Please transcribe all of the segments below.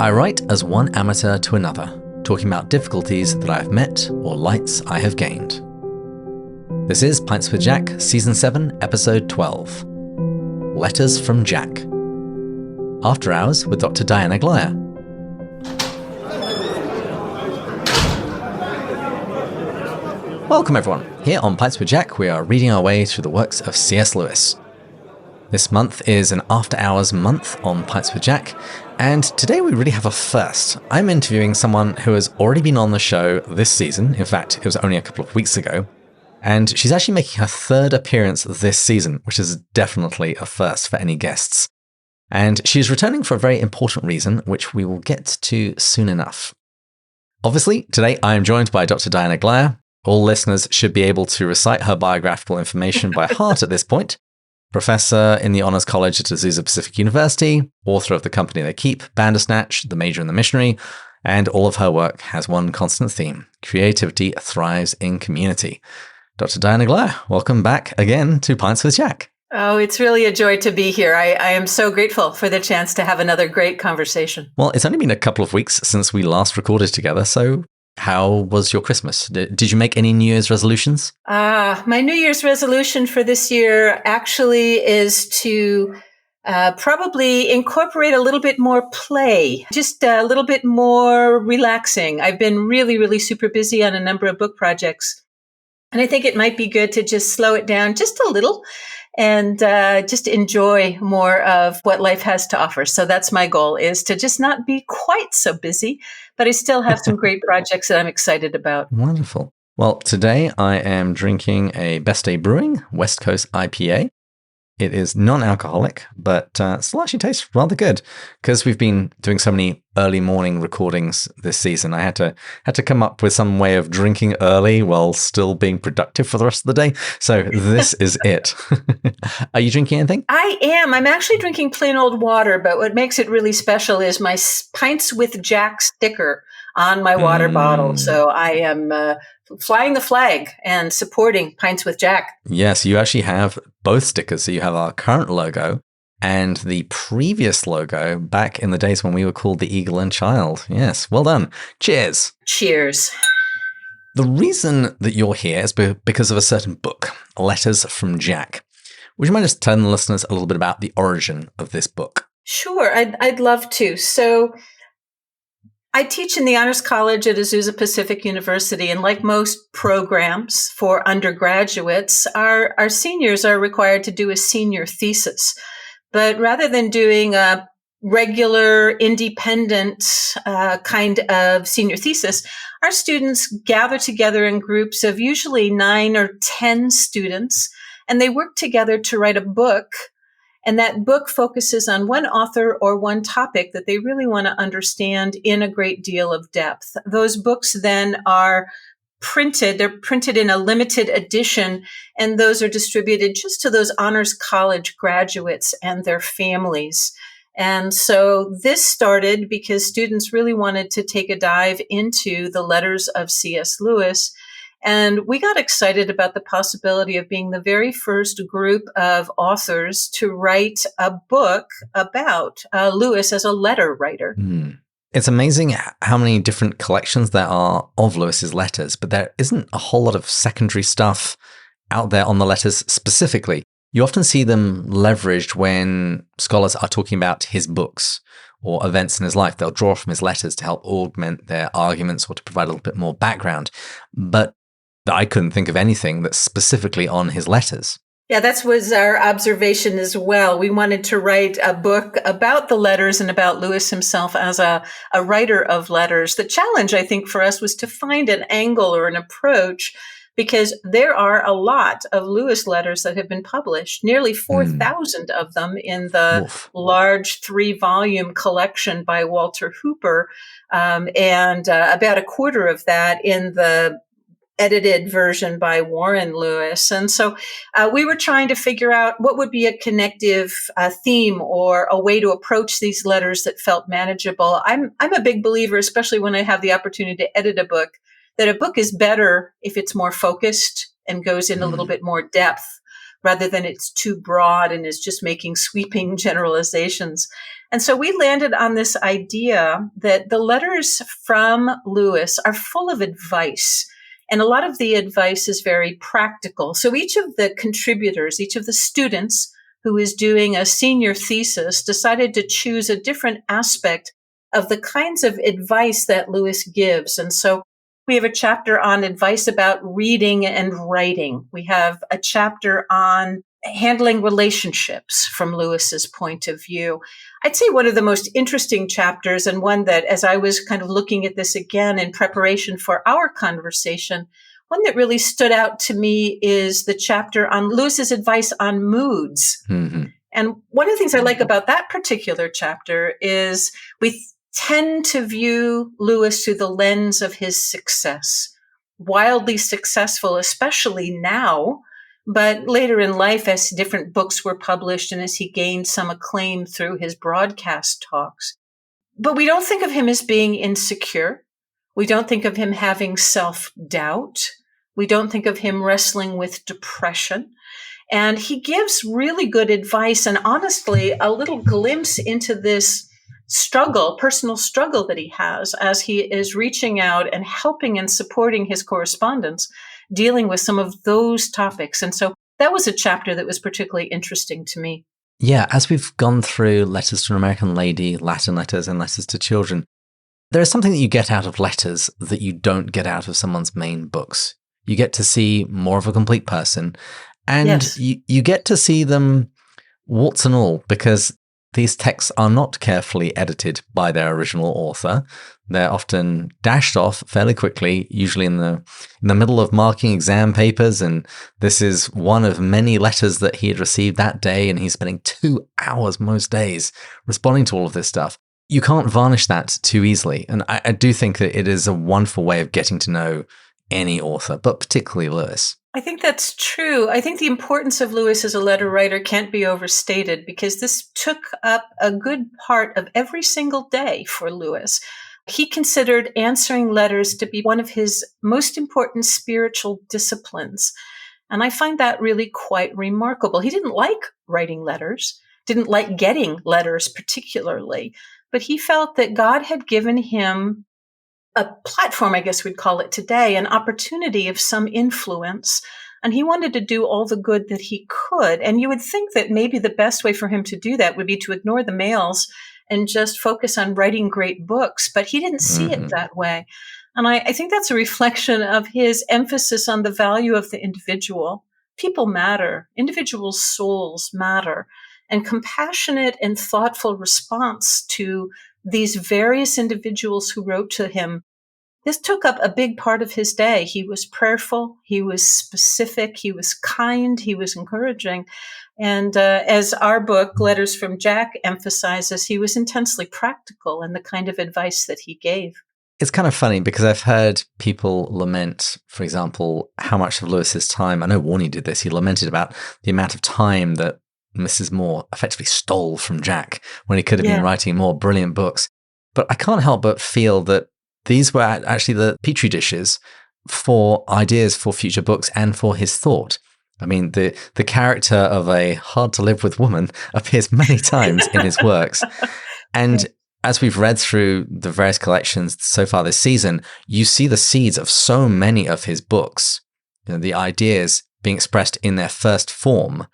I write as one amateur to another, talking about difficulties that I have met or lights I have gained. This is Pints with Jack, Season 7, Episode 12. Letters from Jack. After Hours with Dr. Diana Glyer. Welcome everyone. Here on Pints with Jack, we are reading our way through the works of C.S. Lewis. This month is an After Hours month on Pints with Jack, and today we really have a first. I'm interviewing someone who has already been on the show this season. In fact, it was only a couple of weeks ago. And she's actually making her third appearance this season, which is definitely a first for any guests. And she's returning for a very important reason, which we will get to soon enough. Obviously, today I am joined by Dr. Diana Glyer. All listeners should be able to recite her biographical information by heart at this point. Professor in the Honors College at Azusa Pacific University, author of The Company They Keep, Bandersnatch, The Major and the Missionary, and all of her work has one constant theme: creativity thrives in community. Dr. Diana Glyer, welcome back again to Pints with Jack. Oh, it's really a joy to be here. I am so grateful for the chance to have another great conversation. Well, it's only been a couple of weeks since we last recorded together, so how was your Christmas? Did you make any New Year's resolutions? My New Year's resolution for this year actually is to probably incorporate a little bit more play, just a little bit more relaxing. I've been really, really super busy on a number of book projects, and I think it might be good to just slow it down just a little and just enjoy more of what life has to offer. So that's my goal, is to just not be quite so busy, but I still have some great projects that I'm excited about. Wonderful. Well, today I am drinking a Best Day Brewing West Coast IPA. It is non-alcoholic, but still actually tastes rather good. Because we've been doing so many early morning recordings this season, I had to come up with some way of drinking early while still being productive for the rest of the day. So this is it. Are you drinking anything? I am. I'm actually drinking plain old water, but what makes it really special is my Pints with Jack sticker on my water bottle. So I am flying the flag and supporting Pints with Jack. Yes, you actually have both stickers. So you have our current logo and the previous logo back in the days when we were called the Eagle and Child. Yes, well done. Cheers. Cheers. The reason that you're here is because of a certain book, Letters from Jack. Would you mind just telling the listeners a little bit about the origin of this book? Sure, I'd love to. So I teach in the Honors College at Azusa Pacific University, and like most programs for undergraduates, our seniors are required to do a senior thesis. But rather than doing a regular, independent kind of senior thesis, our students gather together in groups of usually 9 or 10 students, and they work together to write a book. And that book focuses on one author or one topic that they really want to understand in a great deal of depth. Those books then are printed. They're printed in a limited edition, and those are distributed just to those Honors College graduates and their families. And so this started because students really wanted to take a dive into the letters of C.S. Lewis. And we got excited about the possibility of being the very first group of authors to write a book about Lewis as a letter writer. It's amazing how many different collections there are of Lewis's letters, but there isn't a whole lot of secondary stuff out there on the letters specifically. You often see them leveraged when scholars are talking about his books or events in his life. They'll draw from his letters to help augment their arguments or to provide a little bit more background. But I couldn't think of anything that's specifically on his letters. Yeah, that was our observation as well. We wanted to write a book about the letters and about Lewis himself as a writer of letters. The challenge, I think, for us was to find an angle or an approach, because there are a lot of Lewis letters that have been published, nearly 4,000 of them in the large 3-volume collection by Walter Hooper, and about a quarter of that in the edited version by Warren Lewis. And so we were trying to figure out what would be a connective theme or a way to approach these letters that felt manageable. I'm a big believer, especially when I have the opportunity to edit a book, that a book is better if it's more focused and goes in a little bit more depth rather than it's too broad and is just making sweeping generalizations. And so we landed on this idea that the letters from Lewis are full of advice. And a lot of the advice is very practical. So each of the contributors, each of the students who is doing a senior thesis decided to choose a different aspect of the kinds of advice that Lewis gives. And so we have a chapter on advice about reading and writing. We have a chapter on handling relationships from Lewis's point of view. I'd say one of the most interesting chapters, and one that, as I was kind of looking at this again in preparation for our conversation, one that really stood out to me is the chapter on Lewis's advice on moods. Mm-hmm. And one of the things I like about that particular chapter is we tend to view Lewis through the lens of his success, wildly successful, especially now. But later in life, as different books were published and as he gained some acclaim through his broadcast talks. But we don't think of him as being insecure. We don't think of him having self-doubt. We don't think of him wrestling with depression. And he gives really good advice and honestly a little glimpse into this struggle, personal struggle that he has as he is reaching out and helping and supporting his correspondents, dealing with some of those topics. And so that was a chapter that was particularly interesting to me. Yeah, as we've gone through Letters to an American Lady, Latin letters, and Letters to Children, there is something that you get out of letters that you don't get out of someone's main books. You get to see more of a complete person, and Yes. you get to see them warts and all, because these texts are not carefully edited by their original author. They're often dashed off fairly quickly, usually in the middle of marking exam papers. And this is one of many letters that he had received that day, and he's spending 2 hours most days responding to all of this stuff. You can't varnish that too easily. And I do think that it is a wonderful way of getting to know any author, but particularly Lewis. I think that's true. I think the importance of Lewis as a letter writer can't be overstated, because this took up a good part of every single day for Lewis. He considered answering letters to be one of his most important spiritual disciplines. And I find that really quite remarkable. He didn't like writing letters, didn't like getting letters particularly, but he felt that God had given him a platform, I guess we'd call it today, an opportunity of some influence. And he wanted to do all the good that he could. And you would think that maybe the best way for him to do that would be to ignore the mails and just focus on writing great books. But he didn't see it that way. And I think that's a reflection of his emphasis on the value of the individual. People matter. Individual souls matter. And compassionate and thoughtful response to these various individuals who wrote to him, this took up a big part of his day. He was prayerful, he was specific, he was kind, he was encouraging. And as our book, Letters from Jack, emphasizes, he was intensely practical in the kind of advice that he gave. It's kind of funny because I've heard people lament, for example, how much of Lewis's time, I know Warney did this, he lamented about the amount of time that Mrs. Moore effectively stole from Jack when he could have been writing more brilliant books. But I can't help but feel that these were actually the petri dishes for ideas for future books and for his thought. I mean, the character of a hard-to-live-with woman appears many times in his works. And as we've read through the various collections so far this season, you see the seeds of so many of his books, the ideas being expressed in their first form,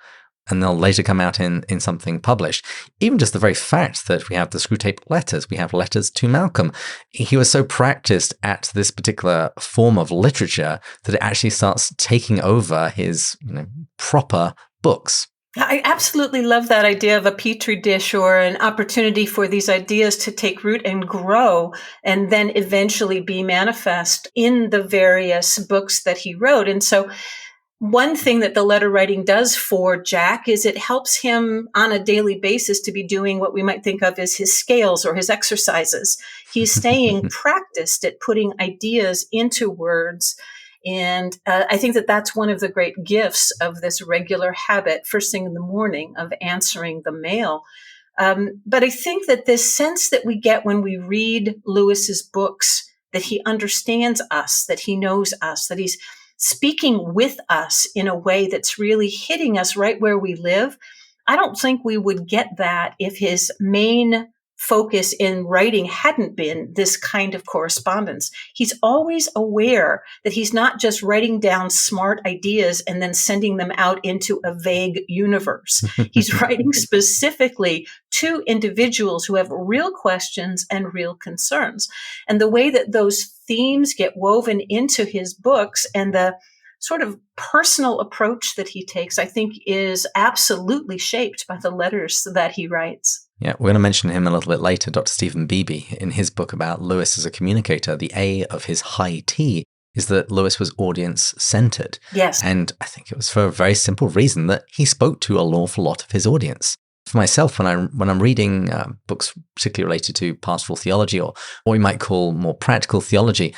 and they'll later come out in something published. Even just the very fact that we have the Screwtape letters, we have letters to Malcolm. He was so practiced at this particular form of literature that it actually starts taking over his proper books. I absolutely love that idea of a petri dish, or an opportunity for these ideas to take root and grow and then eventually be manifest in the various books that he wrote. And so one thing that the letter writing does for Jack is it helps him on a daily basis to be doing what we might think of as his scales or his exercises. He's staying practiced at putting ideas into words. And I think that that's one of the great gifts of this regular habit, first thing in the morning, of answering the mail. But I think that this sense that we get when we read Lewis's books, that he understands us, that he knows us, that he's speaking with us in a way that's really hitting us right where we live. I don't think we would get that if his main focus in writing hadn't been this kind of correspondence. He's always aware that he's not just writing down smart ideas and then sending them out into a vague universe. He's writing specifically to individuals who have real questions and real concerns. And the way that those themes get woven into his books and the sort of personal approach that he takes, I think, is absolutely shaped by the letters that he writes. Yeah, we're going to mention him a little bit later, Dr. Stephen Beebe. In his book about Lewis as a communicator, the A of his high T is that Lewis was audience-centered. Yes. And I think it was for a very simple reason that he spoke to an awful lot of his audience. For myself, when I'm reading books particularly related to pastoral theology or what we might call more practical theology,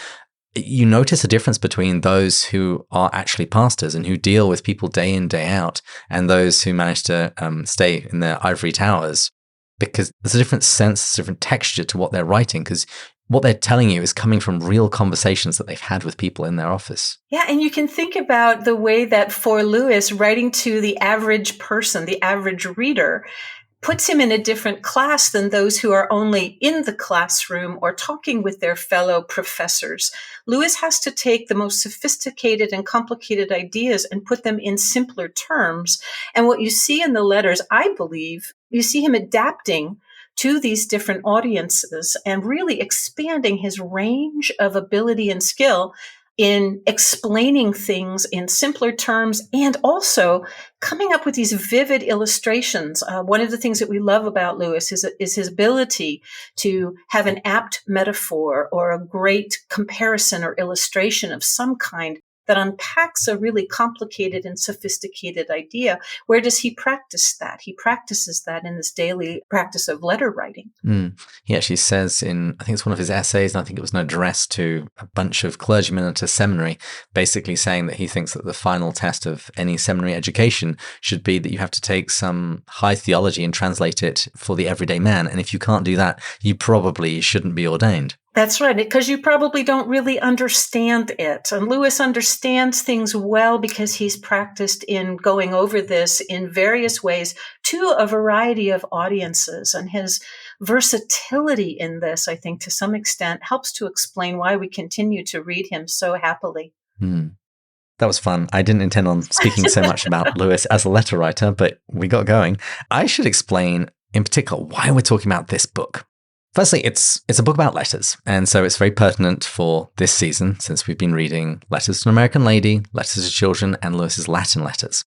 you notice a difference between those who are actually pastors and who deal with people day in, day out, and those who manage to stay in their ivory towers, because there's a different sense, a different texture to what they're writing, because what they're telling you is coming from real conversations that they've had with people in their office. Yeah, and you can think about the way that for Lewis, writing to the average person, the average reader, puts him in a different class than those who are only in the classroom or talking with their fellow professors. Lewis has to take the most sophisticated and complicated ideas and put them in simpler terms. And what you see in the letters, I believe, you see him adapting to these different audiences and really expanding his range of ability and skill in explaining things in simpler terms and also coming up with these vivid illustrations. One of the things that we love about Lewis is his ability to have an apt metaphor or a great comparison or illustration of some kind that unpacks a really complicated and sophisticated idea. Where does he practice that? He practices that in this daily practice of letter writing. He actually says in, I think it's one of his essays, and I think it was an address to a bunch of clergymen at a seminary, basically saying that he thinks that the final test of any seminary education should be that you have to take some high theology and translate it for the everyday man. And if you can't do that, you probably shouldn't be ordained. That's right, because you probably don't really understand it. And Lewis understands things well because he's practiced in going over this in various ways to a variety of audiences. And his versatility in this, I think, to some extent, helps to explain why we continue to read him so happily. That was fun. I didn't intend on speaking so much about Lewis as a letter writer, but we got going. I should explain in particular why we're talking about this book. Firstly, it's a book about letters, and so it's very pertinent for this season since we've been reading Letters to an American Lady, Letters to Children, and Lewis's Latin letters.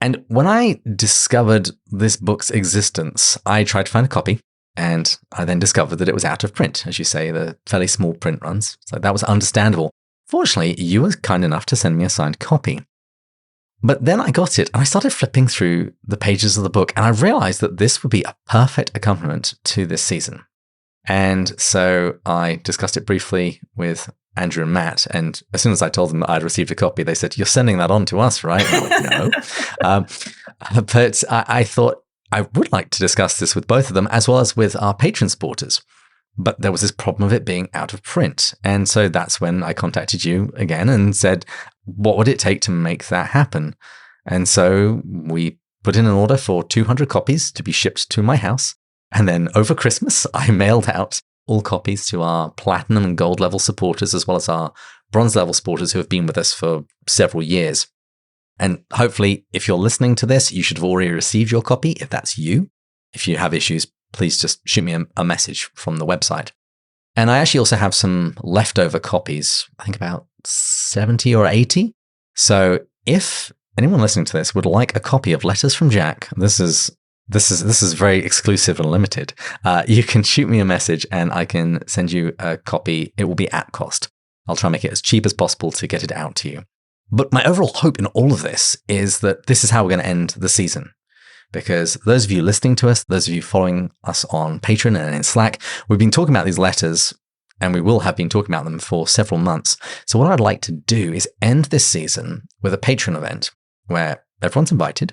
And when I discovered this book's existence, I tried to find a copy, and I then discovered that it was out of print. As you say, the fairly small print runs, so that was understandable. Fortunately, you were kind enough to send me a signed copy. But then I got it, and I started flipping through the pages of the book, and I realized that this would be a perfect accompaniment to this season. And so I discussed it briefly with Andrew and Matt. And as soon as I told them that I'd received a copy, they said, "You're sending that on to us, right?" And I'm like, no. But I thought I would like to discuss this with both of them, as well as with our patron supporters. But there was this problem of it being out of print. And so that's when I contacted you again and said, what would it take to make that happen? And so we put in an order for 200 copies to be shipped to my house. And then over Christmas, I mailed out all copies to our platinum and gold level supporters, as well as our bronze level supporters who have been with us for several years. And hopefully, if you're listening to this, you should have already received your copy. If that's you, if you have issues, please just shoot me a message from the website. And I actually also have some leftover copies, I think about 70 or 80. So if anyone listening to this would like a copy of Letters from Jack, this is very exclusive and limited. You can shoot me a message and I can send you a copy. It will be at cost. I'll try and make it as cheap as possible to get it out to you. But my overall hope in all of this is that this is how we're going to end the season. Because those of you listening to us, those of you following us on Patreon and in Slack, we've been talking about these letters, and we will have been talking about them for several months. So what I'd like to do is end this season with a Patreon event where everyone's invited.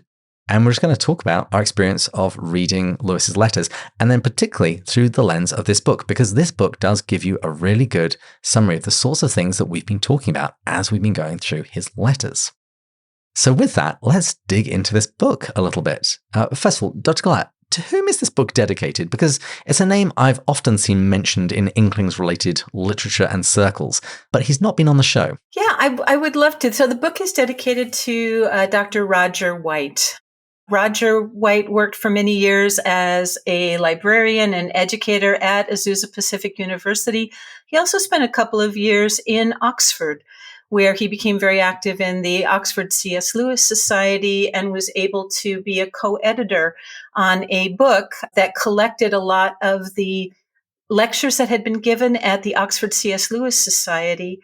And we're just going to talk about our experience of reading Lewis's letters, and then particularly through the lens of this book, because this book does give you a really good summary of the sorts of things that we've been talking about as we've been going through his letters. So with that, let's dig into this book a little bit. First of all, Dr. Glyer, to whom is this book dedicated? Because it's a name I've often seen mentioned in Inklings-related literature and circles, but he's not been on the show. Yeah, I would love to. So the book is dedicated to Dr. Roger White. Roger White worked for many years as a librarian and educator at Azusa Pacific University. He also spent a couple of years in Oxford, where he became very active in the Oxford C.S. Lewis Society and was able to be a co-editor on a book that collected a lot of the lectures that had been given at the Oxford C.S. Lewis Society.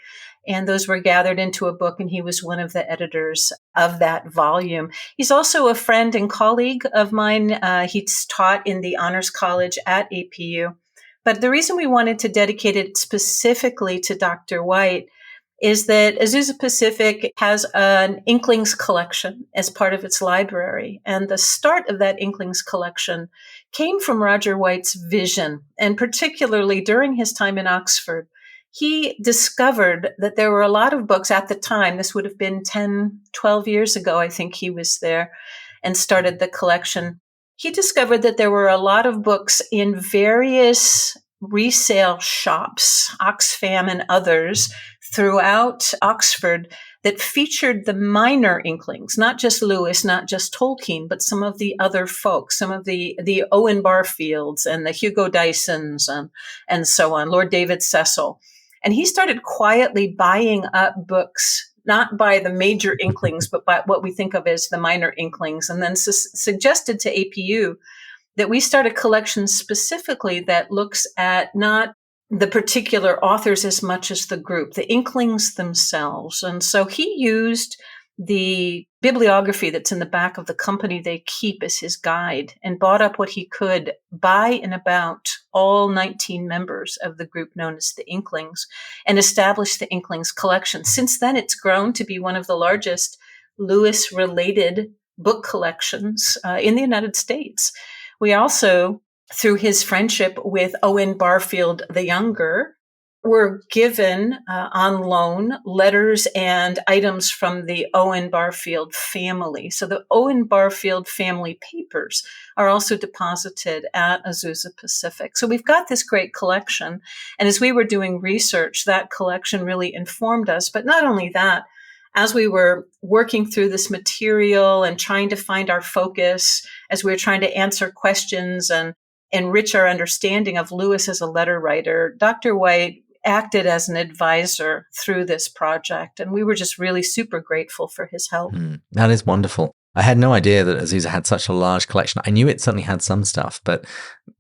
And those were gathered into a book, and he was one of the editors of that volume. He's also a friend and colleague of mine. He's taught in the Honors College at APU. But the reason we wanted to dedicate it specifically to Dr. White is that Azusa Pacific has an Inklings collection as part of its library. And the start of that Inklings collection came from Roger White's vision, and particularly during his time in Oxford. He discovered that there were a lot of books at the time. This would have been 10, 12 years ago, I think he was there and started the collection. He discovered that there were a lot of books in various resale shops, Oxfam and others, throughout Oxford that featured the minor Inklings, not just Lewis, not just Tolkien, but some of the other folks, some of the Owen Barfields and the Hugo Dysons and so on, Lord David Cecil. And he started quietly buying up books, not by the major Inklings, but by what we think of as the minor Inklings, and then suggested to APU that we start a collection specifically that looks at not the particular authors as much as the group, the Inklings themselves. And so he used the bibliography that's in the back of the company they keep as his guide and bought up what he could by and about all 19 members of the group known as the Inklings and established the Inklings collection. Since then, it's grown to be one of the largest Lewis-related book collections in the United States. We also, through his friendship with Owen Barfield the Younger, were given on loan letters and items from the Owen Barfield family. So the Owen Barfield family papers are also deposited at Azusa Pacific. So we've got this great collection. And as we were doing research, that collection really informed us. But not only that, as we were working through this material and trying to find our focus, as we were trying to answer questions and enrich our understanding of Lewis as a letter writer, Dr. White acted as an advisor through this project. And we were just really super grateful for his help. That is wonderful. I had no idea that Azusa had such a large collection. I knew it certainly had some stuff, but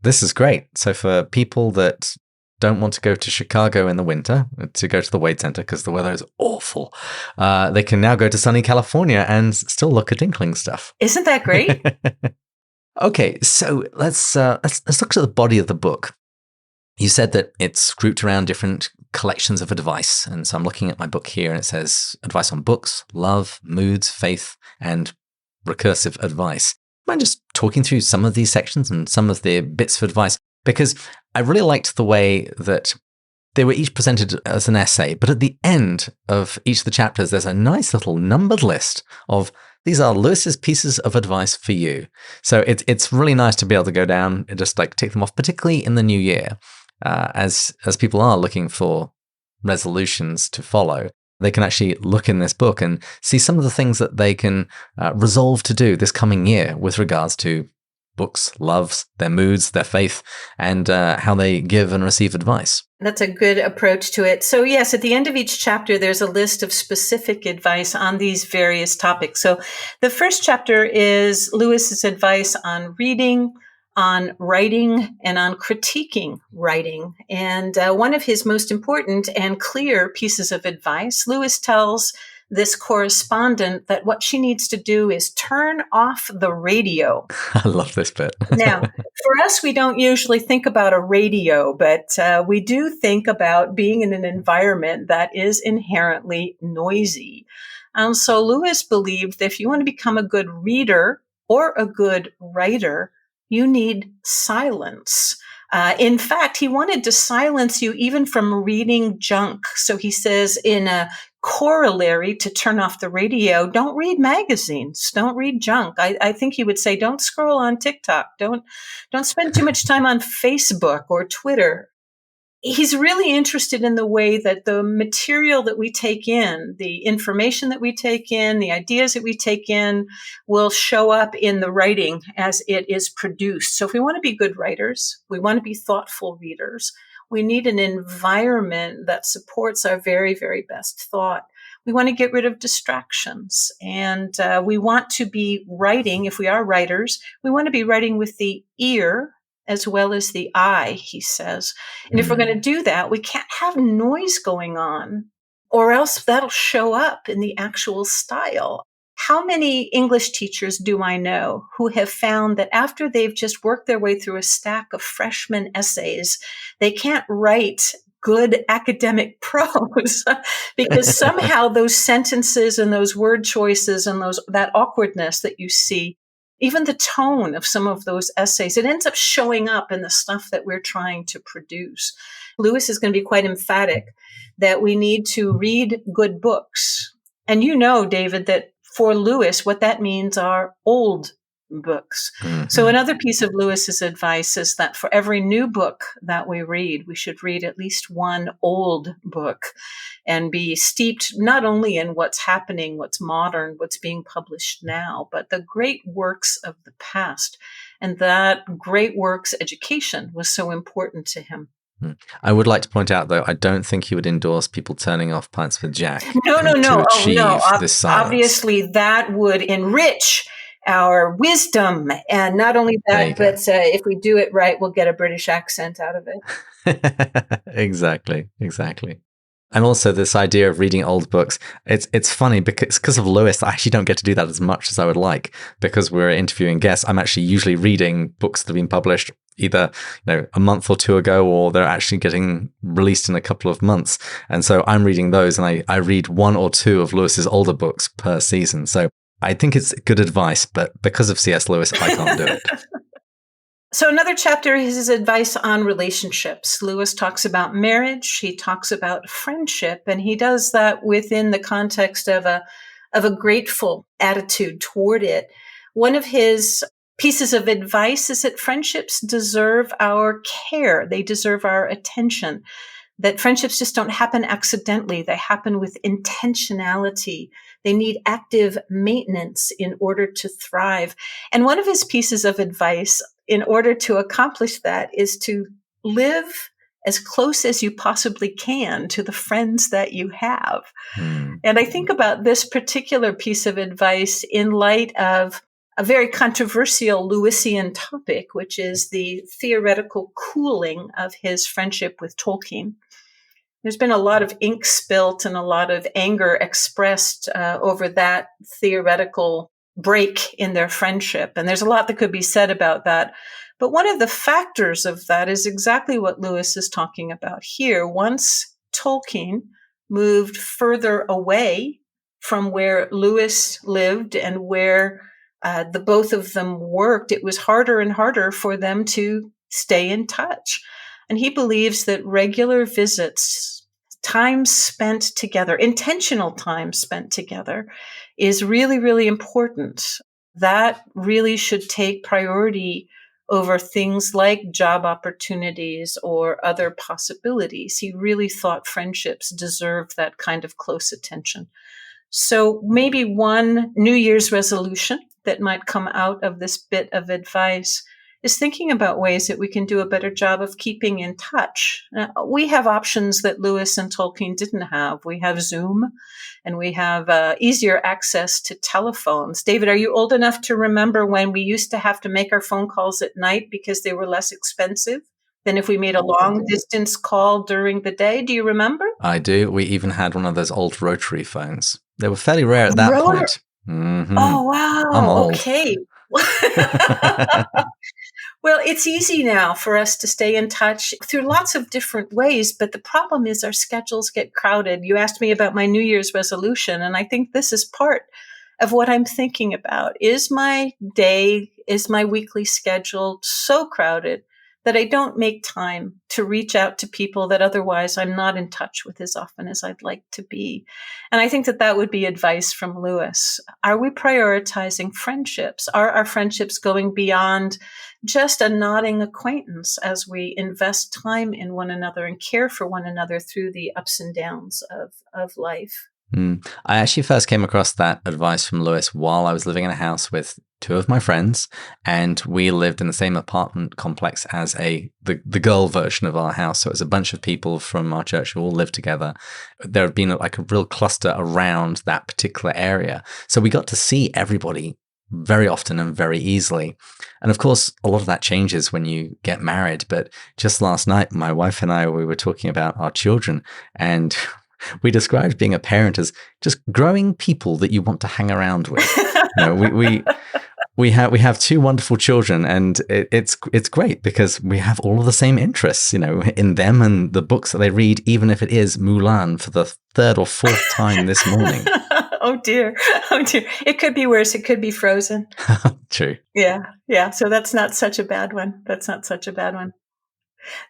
this is great. So for people that don't want to go to Chicago in the winter to go to the Wade Center because the weather is awful, they can now go to sunny California and still look at Inkling stuff. Isn't that great? Okay, so let's look at the body of the book. You said that it's grouped around different collections of advice. And so I'm looking at my book here and it says advice on books, love, moods, faith, and recursive advice. Mind just talking through some of these sections and some of the bits of advice? Because I really liked the way that they were each presented as an essay, but at the end of each of the chapters, there's a nice little numbered list of these are Lewis's pieces of advice for you. So it's really nice to be able to go down and just like tick them off, particularly in the new year. As people are looking for resolutions to follow, they can actually look in this book and see some of the things that they can resolve to do this coming year with regards to books, loves, their moods, their faith, and how they give and receive advice. That's a good approach to it. So yes, at the end of each chapter, there's a list of specific advice on these various topics. So the first chapter is Lewis's advice on reading, on writing, and on critiquing writing. And one of his most important and clear pieces of advice, Lewis tells this correspondent that what she needs to do is turn off the radio. I love this bit. Now, for us, we don't usually think about a radio, but we do think about being in an environment that is inherently noisy. So Lewis believed that if you want to become a good reader, or a good writer, you need silence. In fact, he wanted to silence you even from reading junk. So he says in a corollary to turn off the radio, don't read magazines, don't read junk. I think he would say, don't scroll on TikTok, don't spend too much time on Facebook or Twitter. He's really interested in the way that the material that we take in, the information that we take in, the ideas that we take in will show up in the writing as it is produced. So if we want to be good writers, we want to be thoughtful readers, we need an environment that supports our very, very best thought. We want to get rid of distractions, and we want to be writing, if we are writers, we want to be writing with the ear as well as the eye, he says. And if we're going to do that, we can't have noise going on, or else that'll show up in the actual style. How many English teachers do I know who have found that after they've just worked their way through a stack of freshman essays, they can't write good academic prose because somehow those sentences and those word choices and that awkwardness that you see, even the tone of some of those essays, it ends up showing up in the stuff that we're trying to produce. Lewis is going to be quite emphatic that we need to read good books. And you know, David, that for Lewis, what that means are old books. Mm-hmm. So another piece of Lewis's advice is that for every new book that we read, we should read at least one old book and be steeped not only in what's happening, what's modern, what's being published now, but the great works of the past. And that great works education was so important to him. I would like to point out, though, I don't think he would endorse people turning off Pints with Jack. No. To achieve this silence. Obviously, that would enrich our wisdom. And not only that, but if we do it right, we'll get a British accent out of it. Exactly. And also this idea of reading old books, it's funny because of Lewis, I actually don't get to do that as much as I would like. Because we're interviewing guests, I'm actually usually reading books that have been published either a month or two ago, or they're actually getting released in a couple of months. And so I'm reading those, and I read one or two of Lewis's older books per season. So I think it's good advice, but because of C.S. Lewis, I can't do it. So another chapter is his advice on relationships. Lewis talks about marriage. He talks about friendship, and he does that within the context of a grateful attitude toward it. One of his pieces of advice is that friendships deserve our care. They deserve our attention. That friendships just don't happen accidentally. They happen with intentionality. They need active maintenance in order to thrive. And one of his pieces of advice in order to accomplish that is to live as close as you possibly can to the friends that you have. And I think about this particular piece of advice in light of a very controversial Lewisian topic, which is the theoretical cooling of his friendship with Tolkien. There's been a lot of ink spilt and a lot of anger expressed over that theoretical break in their friendship. And there's a lot that could be said about that. But one of the factors of that is exactly what Lewis is talking about here. Once Tolkien moved further away from where Lewis lived and where the both of them worked, it was harder and harder for them to stay in touch. And he believes that regular visits, time spent together, intentional time spent together, is really, really important. That really should take priority over things like job opportunities or other possibilities. He really thought friendships deserved that kind of close attention. So maybe one New Year's resolution that might come out of this bit of advice is thinking about ways that we can do a better job of keeping in touch. We have options that Lewis and Tolkien didn't have. We have Zoom, and we have easier access to telephones. David, are you old enough to remember when we used to have to make our phone calls at night because they were less expensive than if we made a long distance call during the day? Do you remember? I do. We even had one of those old rotary phones. They were fairly rare at that point. Mm-hmm. Oh, wow. I'm old. Okay. Well, it's easy now for us to stay in touch through lots of different ways, but the problem is our schedules get crowded. You asked me about my New Year's resolution, and I think this is part of what I'm thinking about. Is my weekly schedule so crowded that I don't make time to reach out to people that otherwise I'm not in touch with as often as I'd like to be? And I think that would be advice from Lewis. Are we prioritizing friendships? Are our friendships going beyond just a nodding acquaintance as we invest time in one another and care for one another through the ups and downs of life? I actually first came across that advice from Lewis while I was living in a house with two of my friends, and we lived in the same apartment complex as the girl version of our house. So it was a bunch of people from our church who all lived together. There had been like a real cluster around that particular area. So we got to see everybody very often and very easily. And of course, a lot of that changes when you get married. But just last night, my wife and I, we were talking about our children, and we described being a parent as just growing people that you want to hang around with. We have two wonderful children, and it's great because we have all of the same interests, in them and the books that they read, even if it is Mulan for the third or fourth time this morning. Oh dear. It could be worse. It could be Frozen. True. Yeah. So that's not such a bad one.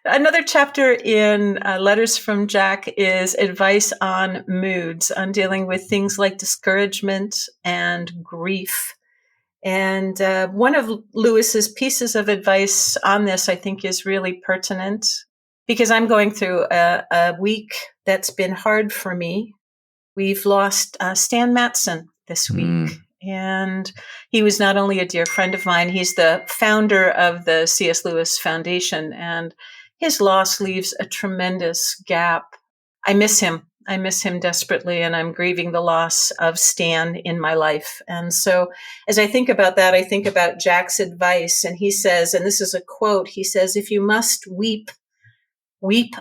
Another chapter in Letters from Jack is advice on moods, on dealing with things like discouragement and grief. And one of Lewis's pieces of advice on this, I think, is really pertinent because I'm going through a week that's been hard for me. We've lost Stan Matson this week. And he was not only a dear friend of mine, he's the founder of the C.S. Lewis Foundation, and his loss leaves a tremendous gap. I miss him desperately, and I'm grieving the loss of Stan in my life. And so as I think about that, I think about Jack's advice, and he says, and this is a quote, he says, "If you must weep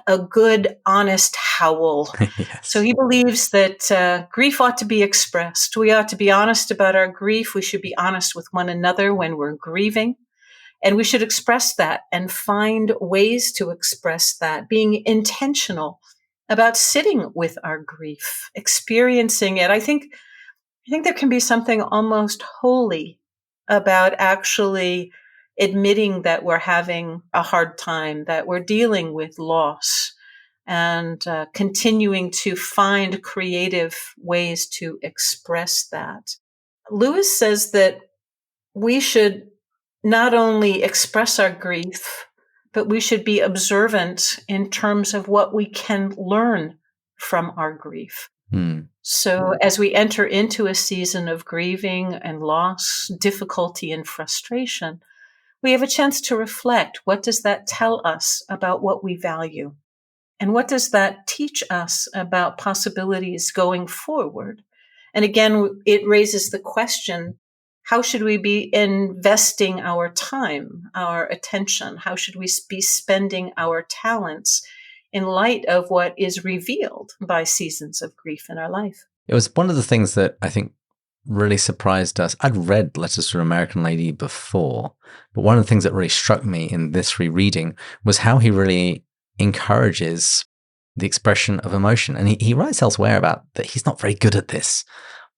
a good, honest howl." Yes. So he believes that grief ought to be expressed. We ought to be honest about our grief. We should be honest with one another when we're grieving. And we should express that and find ways to express that, being intentional about sitting with our grief, experiencing it. I think there can be something almost holy about actually admitting that we're having a hard time, that we're dealing with loss, and continuing to find creative ways to express that. Lewis says that we should not only express our grief, but we should be observant in terms of what we can learn from our grief. So as we enter into a season of grieving and loss, difficulty and frustration, we have a chance to reflect. What does that tell us about what we value? And what does that teach us about possibilities going forward? And again, it raises the question, how should we be investing our time, our attention? How should we be spending our talents in light of what is revealed by seasons of grief in our life? It was one of the things that I think really surprised us. I'd read Letters to an American Lady before, but one of the things that really struck me in this rereading was how he really encourages the expression of emotion. And he writes elsewhere about that he's not very good at this,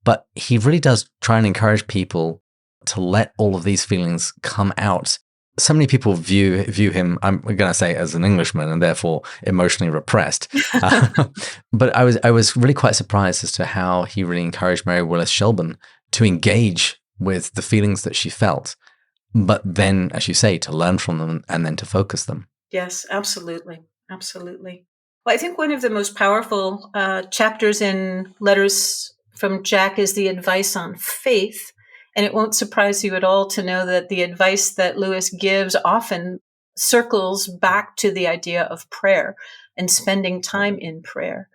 but he really does try and encourage people to let all of these feelings come out. So many people view him, I'm going to say, as an Englishman and therefore emotionally repressed. But I was really quite surprised as to how he really encouraged Mary Willis Shelburne to engage with the feelings that she felt, but then, as you say, to learn from them and then to focus them. Yes, absolutely. Well, I think one of the most powerful chapters in Letters from Jack is the advice on faith. And it won't surprise you at all to know that the advice that Lewis gives often circles back to the idea of prayer and spending time in prayer.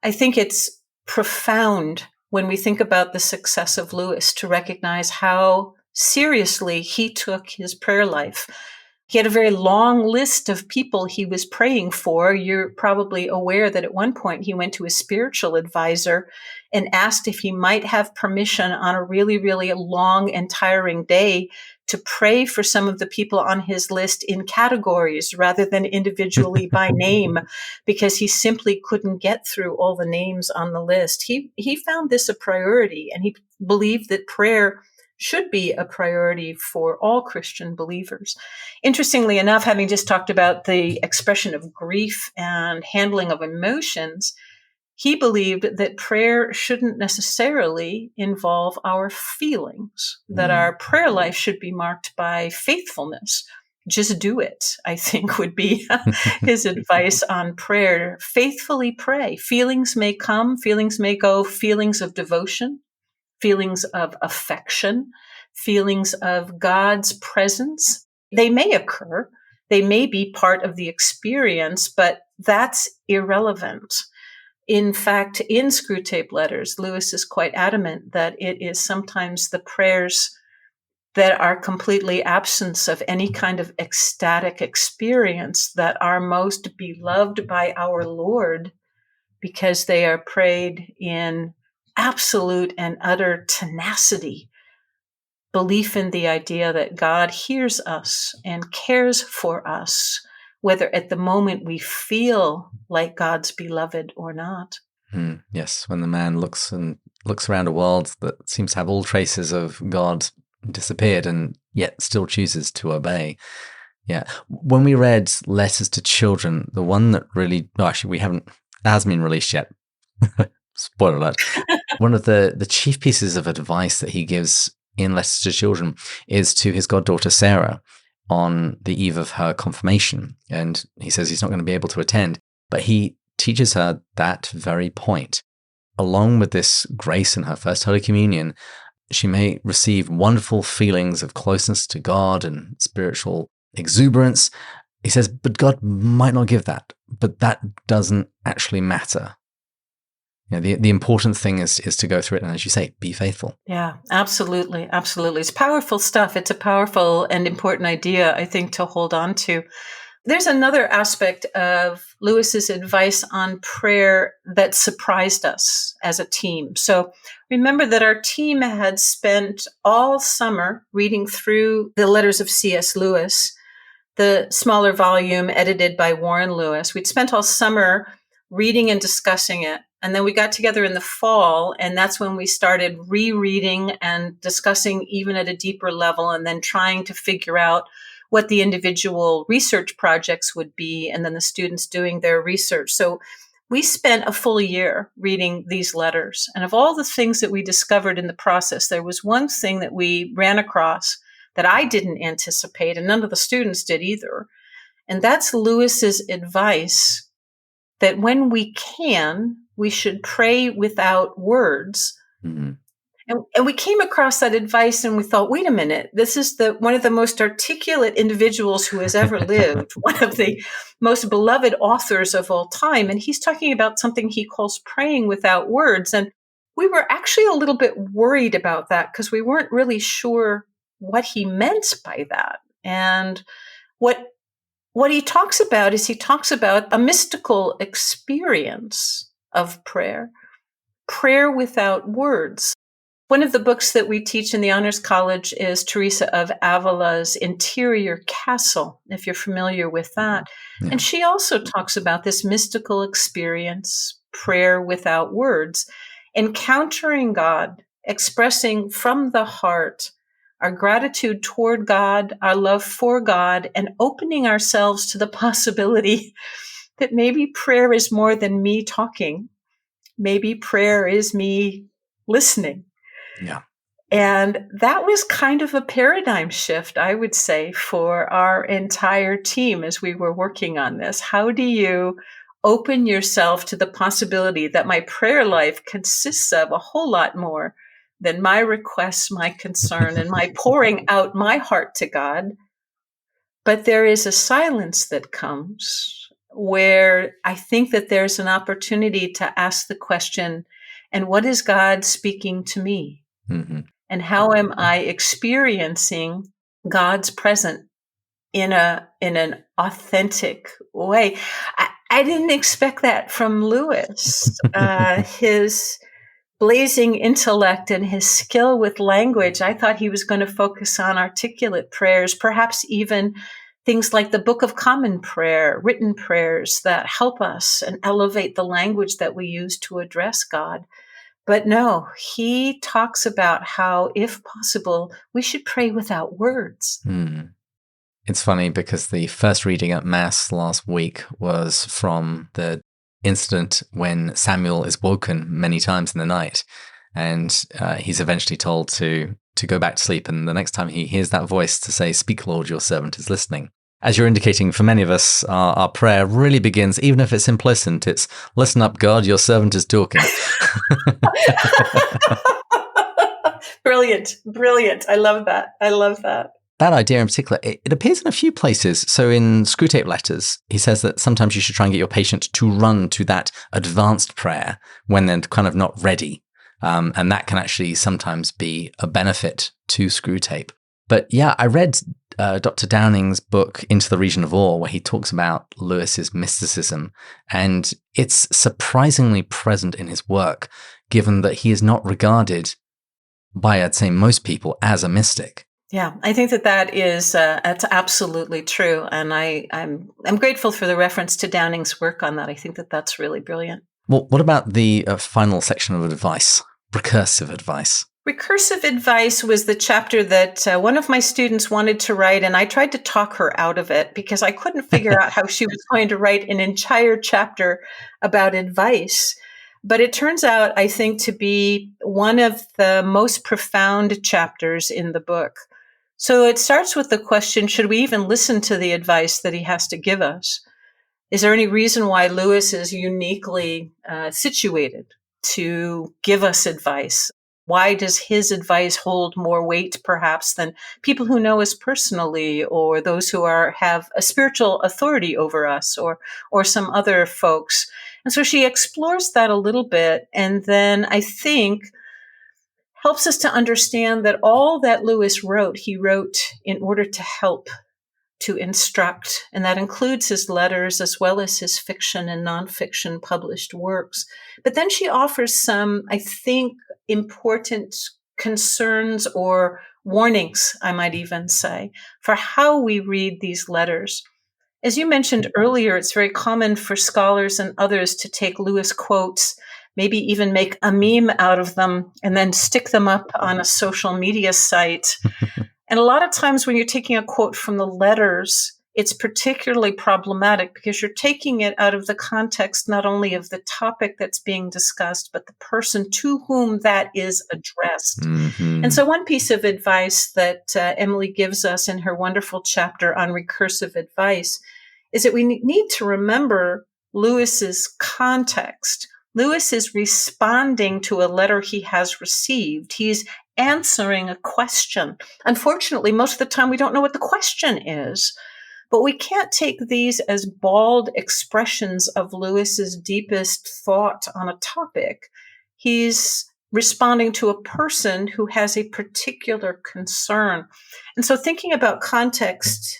I think it's profound when we think about the success of Lewis to recognize how seriously he took his prayer life. He had a very long list of people he was praying for. You're probably aware that at one point he went to his spiritual advisor and asked if he might have permission on a really, really long and tiring day to pray for some of the people on his list in categories rather than individually by name, because he simply couldn't get through all the names on the list. He found this a priority, and he believed that prayer should be a priority for all Christian believers. Interestingly enough, having just talked about the expression of grief and handling of emotions, he believed that prayer shouldn't necessarily involve our feelings, that our prayer life should be marked by faithfulness. Just do it, I think, would be his advice on prayer. Faithfully pray. Feelings may come, feelings may go, feelings of devotion, feelings of affection, feelings of God's presence. They may occur. They may be part of the experience, but that's irrelevant. In fact, in Screwtape Letters, Lewis is quite adamant that it is sometimes the prayers that are completely absent of any kind of ecstatic experience that are most beloved by our Lord, because they are prayed in absolute and utter tenacity, belief in the idea that God hears us and cares for us, whether at the moment we feel like God's beloved or not. Yes, when the man looks around a world that seems to have all traces of God disappeared and yet still chooses to obey. Yeah. When we read Letters to Children, the one that really, actually, it hasn't been released yet. Spoiler alert. One of the chief pieces of advice that he gives in Letters to Children is to his goddaughter Sarah on the eve of her confirmation. And he says he's not going to be able to attend, but he teaches her that very point. Along with this grace in her first Holy Communion, she may receive wonderful feelings of closeness to God and spiritual exuberance. He says, but God might not give that, but that doesn't actually matter. You know, the important thing is to go through it, and as you say, be faithful. Yeah, absolutely. Absolutely. It's powerful stuff. It's a powerful and important idea, I think, to hold on to. There's another aspect of Lewis's advice on prayer that surprised us as a team. So remember that our team had spent all summer reading through the letters of C.S. Lewis, the smaller volume edited by Warren Lewis. We'd spent all summer reading and discussing it. And then we got together in the fall, and that's when we started rereading and discussing even at a deeper level, and then trying to figure out what the individual research projects would be, and then the students doing their research. So we spent a full year reading these letters. And of all the things that we discovered in the process, there was one thing that we ran across that I didn't anticipate, and none of the students did either. And that's Lewis's advice that when we can, we should pray without words. Mm-hmm. And we came across that advice and we thought, wait a minute, this is one of the most articulate individuals who has ever lived, one of the most beloved authors of all time. And he's talking about something he calls praying without words. And we were actually a little bit worried about that because we weren't really sure what he meant by that. And what he talks about is a mystical experience of prayer without words. One of the books that we teach in the Honors College is Teresa of Avila's Interior Castle, if you're familiar with that. Yeah. And she also talks about this mystical experience, prayer without words, encountering God, expressing from the heart our gratitude toward God, our love for God, and opening ourselves to the possibility that maybe prayer is more than me talking. Maybe prayer is me listening. Yeah. And that was kind of a paradigm shift, I would say, for our entire team as we were working on this. How do you open yourself to the possibility that my prayer life consists of a whole lot more than my requests, my concern, and my pouring out my heart to God? But there is a silence that comes where I think that there's an opportunity to ask the question, and what is God speaking to me? Mm-hmm. And how am I experiencing God's presence in an authentic way. I didn't expect that from Lewis. His blazing intellect and his skill with language, I thought he was going to focus on articulate prayers, perhaps even things like the Book of Common Prayer, written prayers that help us and elevate the language that we use to address God. But no, he talks about how, if possible, we should pray without words. It's funny because the first reading at Mass last week was from the incident when Samuel is woken many times in the night, and he's eventually told to go back to sleep. And the next time he hears that voice to say, "Speak, Lord, your servant is listening." As you're indicating, for many of us, our prayer really begins, even if it's implicit, it's, "Listen up, God, your servant is talking." Brilliant. I love that. That idea in particular, it appears in a few places. So in Screwtape Letters, he says that sometimes you should try and get your patient to run to that advanced prayer when they're kind of not ready. And that can actually sometimes be a benefit to Screwtape. But yeah, I read Dr. Downing's book, Into the Region of Awe, where he talks about Lewis's mysticism. And it's surprisingly present in his work, given that he is not regarded by, I'd say, most people as a mystic. Yeah, I think that is that's absolutely true, and I'm grateful for the reference to Downing's work on that. I think that's really brilliant. Well, what about the final section of advice, recursive advice? Recursive advice was the chapter that one of my students wanted to write, and I tried to talk her out of it because I couldn't figure out how she was going to write an entire chapter about advice. But it turns out, I think, to be one of the most profound chapters in the book. So it starts with the question, should we even listen to the advice that he has to give us? Is there any reason why Lewis is uniquely situated to give us advice? Why does his advice hold more weight, perhaps, than people who know us personally, or those who have a spiritual authority over us, or some other folks? And so she explores that a little bit, and then I think helps us to understand that all that Lewis wrote, he wrote in order to help, to instruct, and that includes his letters as well as his fiction and nonfiction published works. But then she offers some, I think, important concerns or warnings, I might even say, for how we read these letters. As you mentioned earlier, it's very common for scholars and others to take Lewis quotes, maybe even make a meme out of them, and then stick them up on a social media site. And a lot of times when you're taking a quote from the letters, it's particularly problematic because you're taking it out of the context not only of the topic that's being discussed, but the person to whom that is addressed. Mm-hmm. And so one piece of advice that Emily gives us in her wonderful chapter on recursive advice is that we need to remember Lewis's context. Lewis is responding to a letter he has received. He's answering a question. Unfortunately, most of the time we don't know what the question is, but we can't take these as bald expressions of Lewis's deepest thought on a topic. He's responding to a person who has a particular concern. And so thinking about context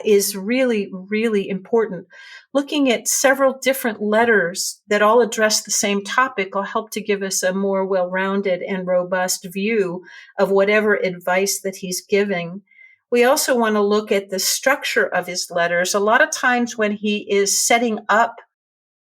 is really, really important. Looking at several different letters that all address the same topic will help to give us a more well-rounded and robust view of whatever advice that he's giving. We also want to look at the structure of his letters. A lot of times when he is setting up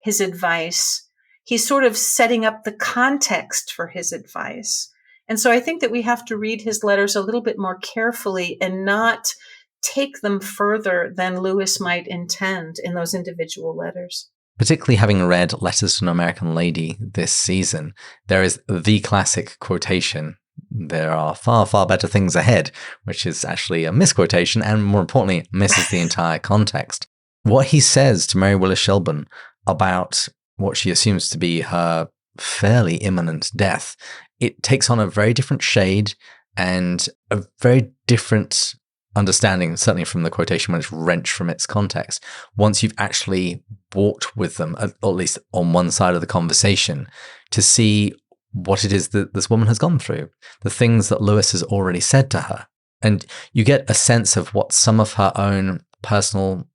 his advice, he's sort of setting up the context for his advice. And so I think that we have to read his letters a little bit more carefully and not take them further than Lewis might intend in those individual letters. Particularly having read Letters to an American Lady this season, there is the classic quotation, "There are far, far better things ahead," which is actually a misquotation and, more importantly, misses the entire context. What he says to Mary Willis Shelburne about what she assumes to be her fairly imminent death, it takes on a very different shade and a very different understanding, certainly from the quotation when it's wrenched from its context, once you've actually walked with them, or at least on one side of the conversation, to see what it is that this woman has gone through, the things that Lewis has already said to her. And you get a sense of what some of her own personal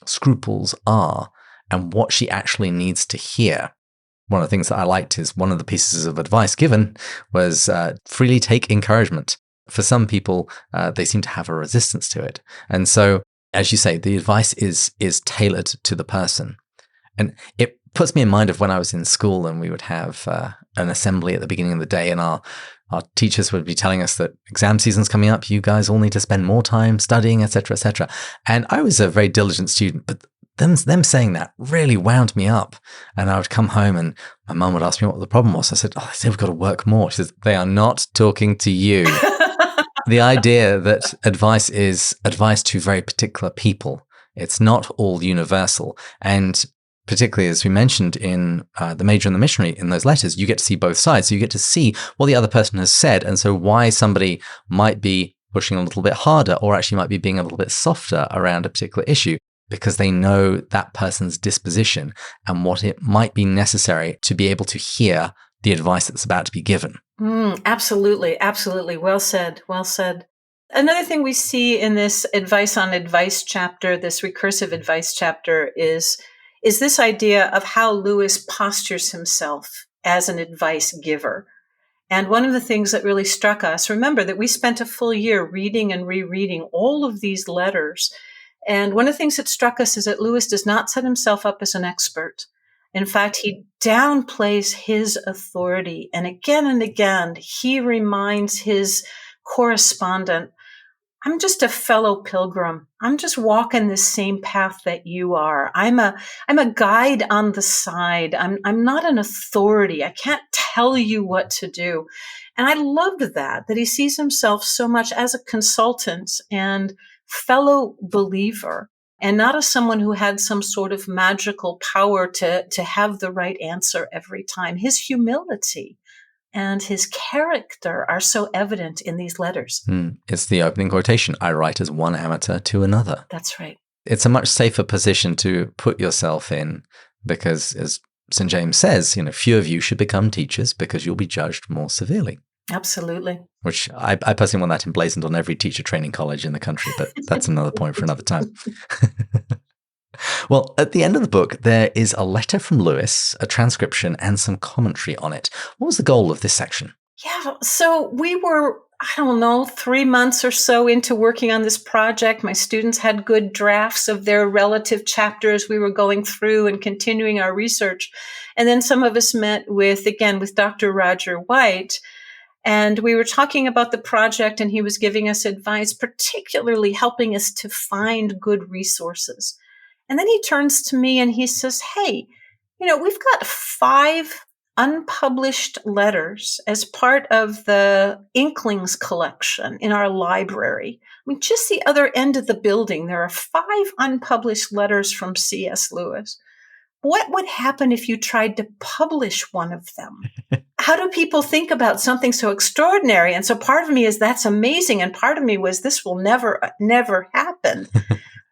scruples are and what she actually needs to hear. One of the things that I liked is one of the pieces of advice given was freely take encouragement. For some people, they seem to have a resistance to it. And so, as you say, the advice is tailored to the person. And it puts me in mind of when I was in school and we would have an assembly at the beginning of the day, and our teachers would be telling us that exam season's coming up, you guys all need to spend more time studying, etc., etc. And I was a very diligent student, but them saying that really wound me up. And I would come home and my mum would ask me what the problem was. I said, they say we've got to work more. She says, they are not talking to you. The idea that advice is advice to very particular people. It's not all universal. And particularly as we mentioned in the major and the missionary, in those letters, you get to see both sides. So you get to see what the other person has said, and so why somebody might be pushing a little bit harder or actually might be being a little bit softer around a particular issue, because they know that person's disposition and what it might be necessary to be able to hear the advice that's about to be given. Absolutely. Absolutely. Well said. Well said. Another thing we see in this advice on advice chapter, this recursive advice chapter, is this idea of how Lewis postures himself as an advice giver. And one of the things that really struck us, remember that we spent a full year reading and rereading all of these letters. And one of the things that struck us is that Lewis does not set himself up as an expert. In fact, he downplays his authority. And again, he reminds his correspondent, I'm just a fellow pilgrim. I'm just walking the same path that you are. I'm a guide on the side. I'm not an authority. I can't tell you what to do. And I loved that he sees himself so much as a consultant and fellow believer, and not as someone who had some sort of magical power to have the right answer every time. His humility and his character are so evident in these letters. It's the opening quotation, I write as one amateur to another. That's right. It's a much safer position to put yourself in because, as St. James says, few of you should become teachers because you'll be judged more severely. Absolutely. Which I personally want that emblazoned on every teacher training college in the country, but that's another point for another time. Well, at the end of the book, there is a letter from Lewis, a transcription, and some commentary on it. What was the goal of this section? Yeah, so we were, 3 months or so into working on this project. My students had good drafts of their relative chapters we were going through and continuing our research. And then some of us met with Dr. Roger White. And we were talking about the project, and he was giving us advice, particularly helping us to find good resources. And then he turns to me and he says, hey, we've got 5 unpublished letters as part of the Inklings collection in our library. Just the other end of the building, there are 5 unpublished letters from C.S. Lewis. What would happen if you tried to publish one of them? How do people think about something so extraordinary? And so part of me is that's amazing. And part of me was this will never happen.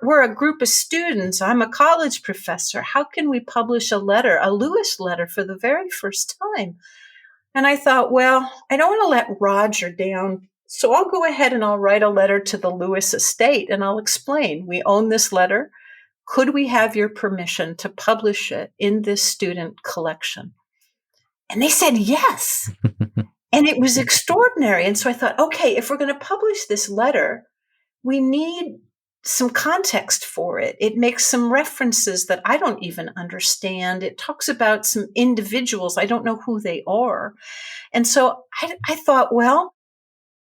We're a group of students. I'm a college professor. How can we publish a Lewis letter for the very first time? And I thought, well, I don't want to let Roger down. So I'll go ahead and I'll write a letter to the Lewis estate and I'll explain. We own this letter. Could we have your permission to publish it in this student collection? And they said yes. And it was extraordinary. And so I thought, okay, if we're going to publish this letter, we need some context for it. It makes some references that I don't even understand. It talks about some individuals. I don't know who they are. And so I thought, well,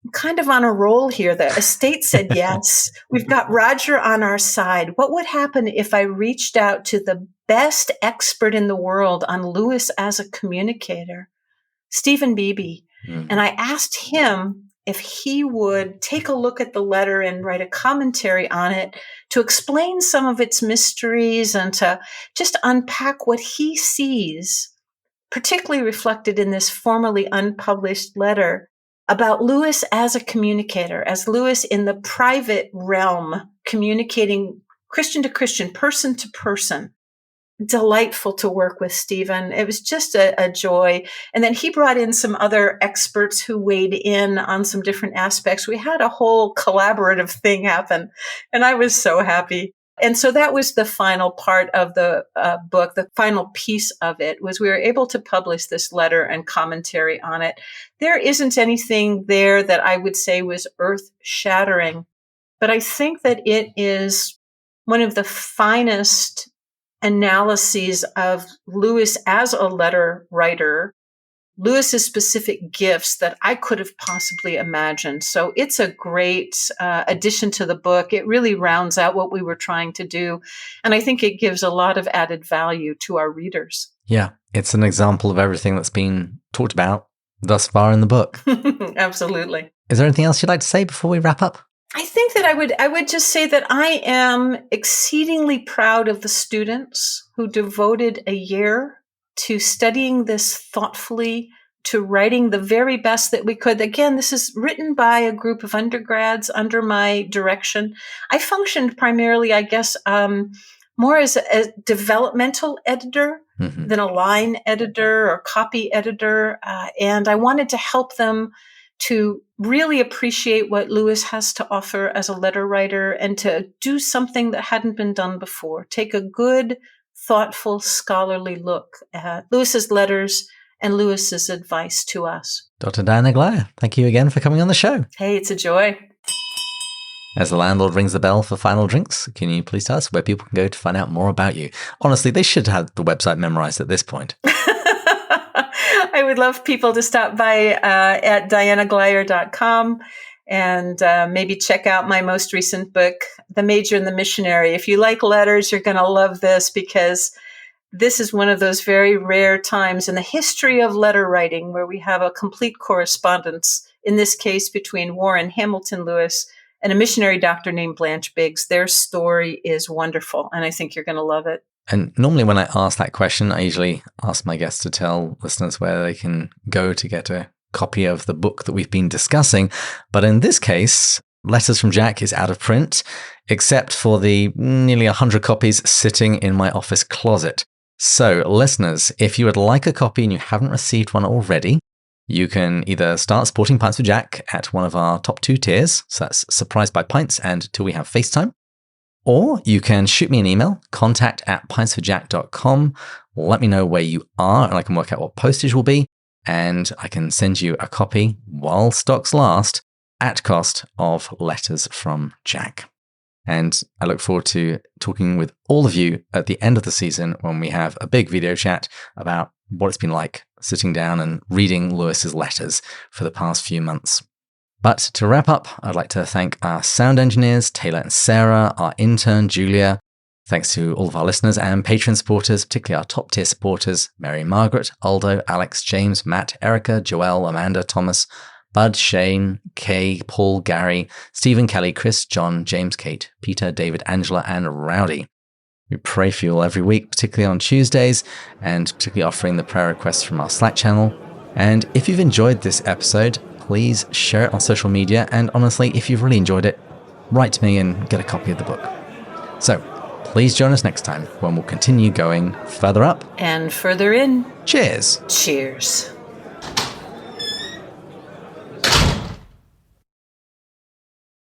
I'm kind of on a roll here. The estate said yes. We've got Roger on our side. What would happen if I reached out to the best expert in the world on Lewis as a communicator, Stephen Beebe, and I asked him if he would take a look at the letter and write a commentary on it to explain some of its mysteries and to just unpack what he sees, particularly reflected in this formerly unpublished letter about Lewis as a communicator, as Lewis in the private realm, communicating Christian to Christian, person to person. delightful to work with Stephen. It was just a joy. And then he brought in some other experts who weighed in on some different aspects. We had a whole collaborative thing happen, and I was so happy. And so that was the final part of the book. The final piece of it was we were able to publish this letter and commentary on it. There isn't anything there that I would say was earth-shattering, but I think that it is one of the finest analyses of Lewis as a letter writer, Lewis's specific gifts that I could have possibly imagined. So it's a great addition to the book. It really rounds out what we were trying to do. And I think it gives a lot of added value to our readers. Yeah, it's an example of everything that's been talked about thus far in the book. Absolutely. Is there anything else you'd like to say before we wrap up? I think that I would just say that I am exceedingly proud of the students who devoted a year to studying this thoughtfully, to writing the very best that we could. Again, this is written by a group of undergrads under my direction. I functioned primarily, I guess, more as a developmental editor than a line editor or copy editor. And I wanted to help them to really appreciate what Lewis has to offer as a letter writer and to do something that hadn't been done before. Take a good, thoughtful, scholarly look at Lewis's letters and Lewis's advice to us. Dr. Diana Glyer, thank you again for coming on the show. Hey, it's a joy. As the landlord rings the bell for final drinks, can you please tell us where people can go to find out more about you? Honestly, they should have the website memorized at this point. I would love people to stop by at dianaglyer.com and maybe check out my most recent book, The Major and the Missionary. If you like letters, you're going to love this because this is one of those very rare times in the history of letter writing where we have a complete correspondence, in this case, between Warren Hamilton Lewis and a missionary doctor named Blanche Biggs. Their story is wonderful, and I think you're going to love it. And normally when I ask that question, I usually ask my guests to tell listeners where they can go to get a copy of the book that we've been discussing. But in this case, Letters from Jack is out of print, except for the nearly 100 copies sitting in my office closet. So listeners, if you would like a copy and you haven't received one already, you can either start supporting Pints with Jack at one of our top 2 tiers. So that's Surprised by Pints and Till We Have FaceTime. Or you can shoot me an email, contact@pintsforjack.com. Let me know where you are and I can work out what postage will be. And I can send you a copy while stocks last at cost of Letters from Jack. And I look forward to talking with all of you at the end of the season when we have a big video chat about what it's been like sitting down and reading Lewis's letters for the past few months. But to wrap up, I'd like to thank our sound engineers, Taylor and Sarah, our intern, Julia. Thanks to all of our listeners and Patreon supporters, particularly our top tier supporters, Mary Margaret, Aldo, Alex, James, Matt, Erica, Joelle, Amanda, Thomas, Bud, Shane, Kay, Paul, Gary, Stephen, Kelly, Chris, John, James, Kate, Peter, David, Angela, and Rowdy. We pray for you all every week, particularly on Tuesdays, and particularly offering the prayer requests from our Slack channel. And if you've enjoyed this episode, please share it on social media. And honestly, if you've really enjoyed it, write to me and get a copy of the book. So please join us next time when we'll continue going further up and further in. Cheers. Cheers.